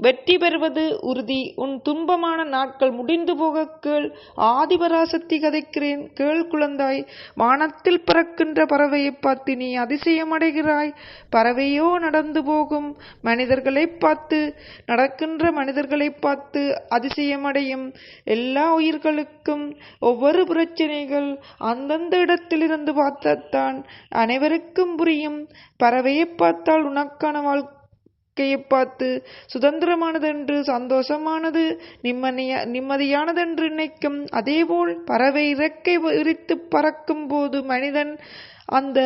வெற்றி பெறுவது உறுதி. உன் துன்பமான நாட்கள் முடிந்து போக கேள். ஆதிபராசக்தி கதைக்கிறேன் கேள் குழந்தாய். வானத்தில் பறக்கின்ற பறவையை பார்த்து நீ அதிசயமடைகிறாய். பறவையோ நடந்து போகும் மனிதர்களை பார்த்து, நடக்கின்ற மனிதர்களை பார்த்து அதிசயமடையும். எல்லா உயிர்களுக்கும் ஒவ்வொரு பிரச்சனைகள் அந்தந்த இடத்திலிருந்து பார்த்தான் அனைவருக்கும் புரியும். பறவையை பார்த்தால் உனக்கான வாழ்க்கையை பார்த்து சுதந்திரமானதென்று, சந்தோஷமானது, நிம்மதியானதென்று நினைக்கும். அதேபோல் பறவை இறக்கை விரித்து பறக்கும் போது மனிதன் அந்த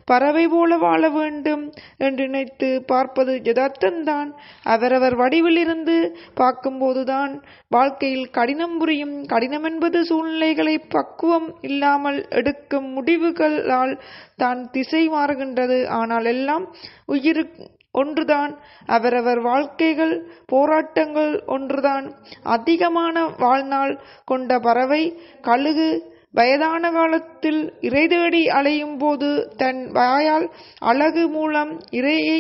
பறவை போல வாழ வேண்டும் என்று நினைத்து பார்ப்பது யதார்த்தம்தான். அவரவர் வடிவிலிருந்து பார்க்கும்போதுதான் வாழ்க்கையில் கடினம் புரியும். கடினம் என்பது சூழ்நிலைகளை பக்குவம் இல்லாமல் எடுக்கும் முடிவுகளால் தான் திசை மாறுகின்றது. ஆனால் எல்லாம் உயிர் ஒன்றுதான். அவரவர் வாழ்க்கைகள் போராட்டங்கள் ஒன்றுதான். அதிகமான வாழ்நாள் கொண்ட பறவை கழுகு வயதான காலத்தில் இரை தேடி அலையும் போது தன் வாயால் அழகு மூலம் இரையை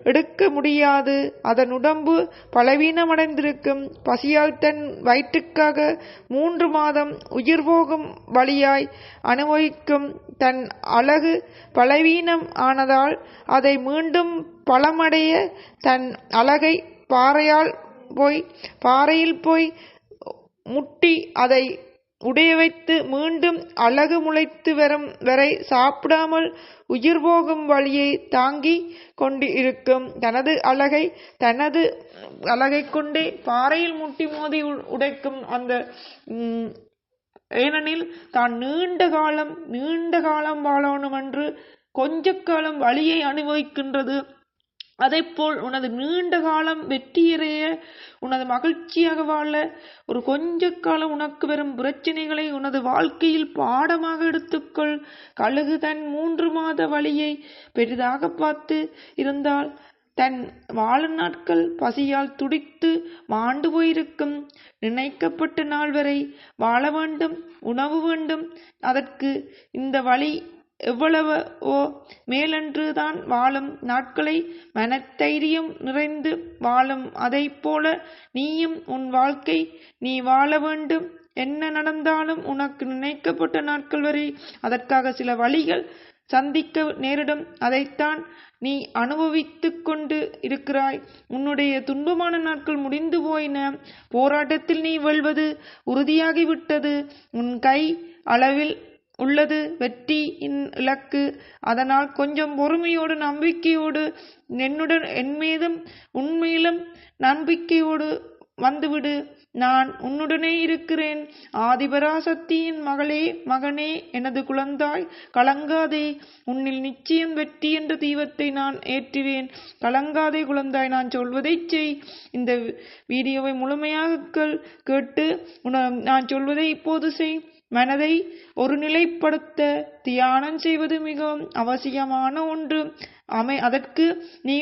எடுக்க முடியாது. அதன் உடம்பு பலவீனமடைந்திருக்கும். பசியால் தன் வயிற்றுக்காக 3 மாதம் உயிர் போகும் வழியாய் அனுபவிக்கும். தன் அழகு பலவீனம் ஆனதால் அதை மீண்டும் பலமடைய தன் அழகை பாறையில் போய் முட்டி அதை உடைய வைத்து மீண்டும் அழகு முளைத்து வரும் வரை சாப்பிடாமல் உயிர் போகும் வழியை தாங்கி கொண்டு இருக்கும். தனது அழகை கொண்டே பாறையில் முட்டி மோதி உடைக்கும். அந்த ஏனெனில் தான் நீண்ட காலம் வாழணும் என்று கொஞ்ச காலம் வழியை அனுபவிக்கின்றது. அதைப்போல் உனது நீண்ட காலம் வெற்றியடைய, உனது மகிழ்ச்சியாக வாழ ஒரு கொஞ்ச காலம் உனக்கு வரும் பிரச்சனைகளை உனது வாழ்க்கையில் பாடமாக எடுத்துக்கொள். கழுகு தன் 3 மாத வழியை பெரிதாக பார்த்து இருந்தால் தன் வாழும் நாட்கள் பசியால் துடித்து மாண்டு போயிருக்கும். நினைக்கப்பட்ட நாள் வரை வாழ வேண்டும், உணவு வேண்டும். அதற்கு இந்த வழி எவ்வளவோ மேலென்று தான் வாழும் நாட்களை மனத்தைரியம் நிறைந்து வாழும். அதை போல நீயும் உன் வாழ்க்கை நீ வாழ வேண்டும். என்ன நடந்தாலும் உனக்கு நினைக்கப்பட்ட நாட்கள் வரை அதற்காக சில வழிகள் சந்திக்க நேரிடும். அதைத்தான் நீ அனுபவித்து கொண்டு இருக்கிறாய். உன்னுடைய துன்பமான நாட்கள் முடிந்து போயின. போராட்டத்தில் நீ வெல்வது உறுதியாகிவிட்டது. உன் கை அளவில் உள்ளது வெற்றியின் இலக்கு. அதனால் கொஞ்சம் பொறுமையோடு நம்பிக்கையோடு என் மீதும் உன்மேலும் நம்பிக்கையோடு வந்துவிடு. நான் உன்னுடனே இருக்கிறேன். ஆதிபராசக்தியின் மகனே, எனது குழந்தாய், கலங்காதே. உன்னில் நிச்சயம் வெற்றி என்ற தீபத்தை நான் ஏற்றுவேன். கலங்காதே குழந்தாய், நான் சொல்வதை செய். இந்த வீடியோவை முழுமையாக கேட்டு நான் சொல்வதை இப்போது செய். மனதை ஒருநிலைப்படுத்த தியானம் செய்வது மிகவும் அவசியமான ஒன்று. அதற்கு நீ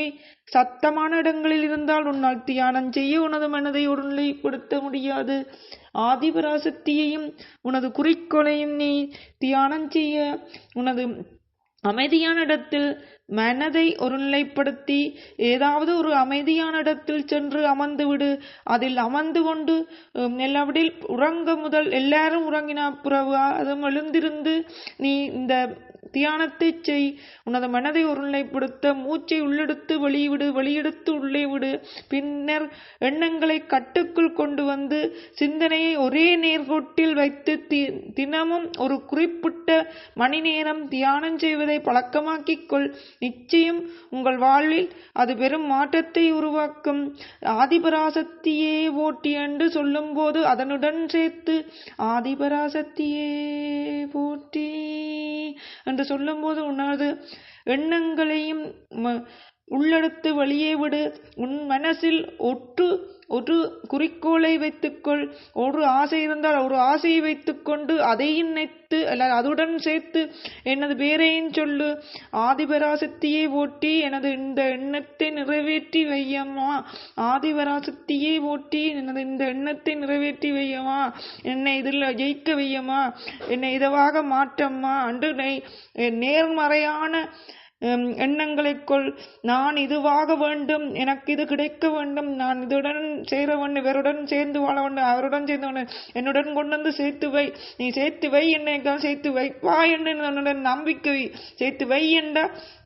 சத்தமான இடங்களில் இருந்தால் உன்னால் தியானம் செய்ய உனது மனதை ஒருநிலைப்படுத்த முடியாது. ஆதிபராசக்தியையும் உனது குறிக்கோளையும் நீ தியானம் செய்ய உனது அமைதியான இடத்தில் மனதை ஒருநிலைப்படுத்தி ஏதாவது ஒரு அமைதியான இடத்தில் சென்று அமர்ந்து விடு. அதில் அமர்ந்து கொண்டு எல்லாவற்றில் உறங்க முதல் எல்லாரும் உறங்கின பிறகு அதுவும் எழுந்திருந்து நீ இந்த தியானத்தை செய். உனது மனதை ஒருநிலைப்படுத்த மூச்சை உள்ளெடுத்து வெளியிடு, வெளியெடுத்து உள்ளே விடு. பின்னர் எண்ணங்களை கட்டுக்குள் கொண்டு வந்து சிந்தனையை ஒரே நேர்கோட்டில் வைத்து தினமும் ஒரு குறிப்பிட்ட மணி நேரம் தியானம் செய்வதை பழக்கமாக்கிக்கொள். நிச்சயம் உங்கள் வாழ்வில் அது பெரும் மாற்றத்தை உருவாக்கும். ஆதிபராசக்தியே போற்றி என்று சொல்லும் போது அதனுடன் சேர்த்து ஆதிபராசக்தியே போற்றி என்று சொல்லும் போது உனது எண்ணங்களையும் உள்ளெடுத்து வெளியே விடு. உன் மனசில் ஒரு குறிக்கோளை வைத்துக்கொள். ஒரு ஆசை இருந்தால் ஒரு ஆசையை வைத்துக்கொண்டு அதையும் நினைத்து அதுடன் சேர்த்து எனது பேரையும் சொல்லு. ஆதிபராசக்தியை போற்றி எனது இந்த எண்ணத்தை நிறைவேற்றி வையம்மா. ஆதிபராசக்தியை போற்றி எனது இந்த எண்ணத்தை நிறைவேற்றி வையம்மா. என்னை இதில் ஜெயிக்க வையம்மா. என்னை இதவாக மாற்றம்மா என்று நேர்மறையான எண்ணங்களைக் கொள். நான் இதுவாக வேண்டும், எனக்கு இது கிடைக்க வேண்டும், நான் இதுடன் சேர வேண்டும், இவருடன் சேர்ந்து வாழ வேண்டும், அவருடன் சேர்ந்து என்னுடன் கொண்டு வந்து சேர்த்து வை, நீ சேர்த்து வை, என்னை சேர்த்து வைப்பா என்று நம்பிக்கை சேர்த்து வை என்ற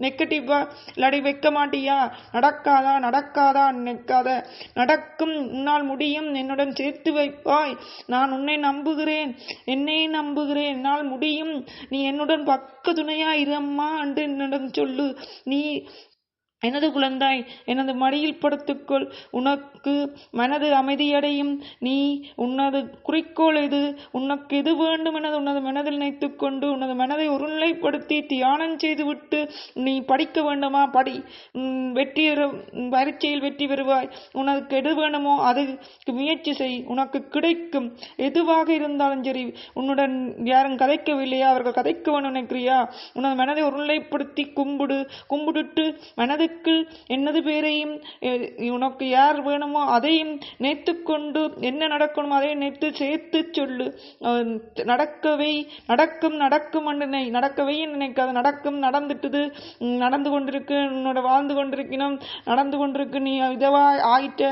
நெகட்டிவா இல்லாடி வைக்க மாட்டியா? நடக்காதா? நடக்காதா? நினைக்காத, நடக்கும், உன்னால் முடியும், என்னுடன் சேர்த்து வைப்பாய், நான் உன்னை நம்புகிறேன், என்னை நம்புகிறேன், என்னால் முடியும், நீ என்னுடன் பக்க துணையா இரம்மா என்று என்னுடன் சொல்லு. நீ எனது குழந்தாய், எனது மடியில் படுத்துக்கொள், உனக்கு மனது அமைதியடையும். நீ உனது குறிக்கோள் எது, உனக்கு எது வேண்டும் என உனது மனதில் நினைத்துக்கொண்டு உனது மனதை ஒருநிலைப்படுத்தி தியானம் செய்துவிட்டு நீ படிக்க வேண்டுமா? படி. பரீட்சையில் வெற்றி பெறுவாய். உனக்கு எது வேண்டுமோ அதுக்கு முயற்சி செய், உனக்கு கிடைக்கும். எதுவாக இருந்தாலும் சரி, உன்னுடன் யாரும் கதைக்கவில்லையா, அவர்கள் கதைக்க வேண்டும் நினைக்கிறியா? உனது மனதை ஒருநிலைப்படுத்தி கும்பிட்டு மனது என்னது பேரையும் உனக்கு யார் வேணுமோ அதையும் நினைத்துக்கொண்டு என்ன நடக்கணுமோ அதையும் நினைத்து சேர்த்து சொல்லு. நடக்கவே நடக்கும் என்று நடக்கவே நினைக்காது. நடக்கும், நடந்துட்டுது, நடந்து கொண்டிருக்கு, உன்னோட வாழ்ந்து கொண்டிருக்கணும், நடந்து கொண்டிருக்கு. நீ இதவா ஆகிட்ட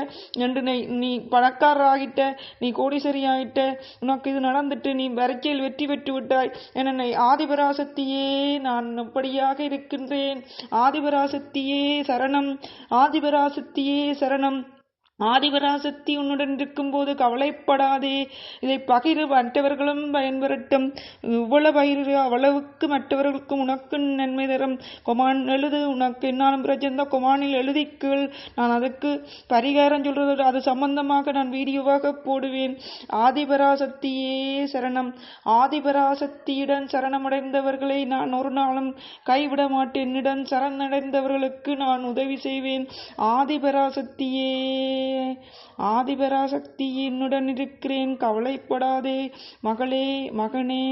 என்று நீ பணக்காரர் ஆகிட்ட, நீ கோடீஸ்வரி ஆகிட்ட, உனக்கு இது நடந்துட்டு நீ பரீட்சையில் வெற்றி பெற்று விட்டாய் என ஆதிபராசக்தியே நான் அப்படியாக இருக்கின்றேன், ஆதிபராசக்தியே சரணம், ஆதிபராசக்தியே சரணம். ஆதிபராசக்தி உன்னுடன் இருக்கும்போது கவலைப்படாதே. இதை பகிர மற்றவர்களும் பயன்பெறட்டும். இவ்வளவு பகிர அவ்வளவுக்கு மற்றவர்களுக்கும் உனக்கு நன்மை தரும். கொமான் எழுது, உனக்கு என்னாலும் பிரச்சனை கொமானில் எழுதிக்கள். நான் அதுக்கு பரிகாரம் சொல்றது, அது சம்பந்தமாக நான் வீடியோவாக போடுவேன். ஆதிபராசக்தியே சரணம். ஆதிபராசக்தியுடன் சரணமடைந்தவர்களை நான் ஒரு நாளும் கைவிட மாட்டேன். என்னிடம் சரணடைந்தவர்களுக்கு நான் உதவி செய்வேன். ஆதிபராசக்தியே, ஆதிபராசக்தி என்னுடன் இருக்கிறேன், கவலைப்படாதே மகளே, மகனே.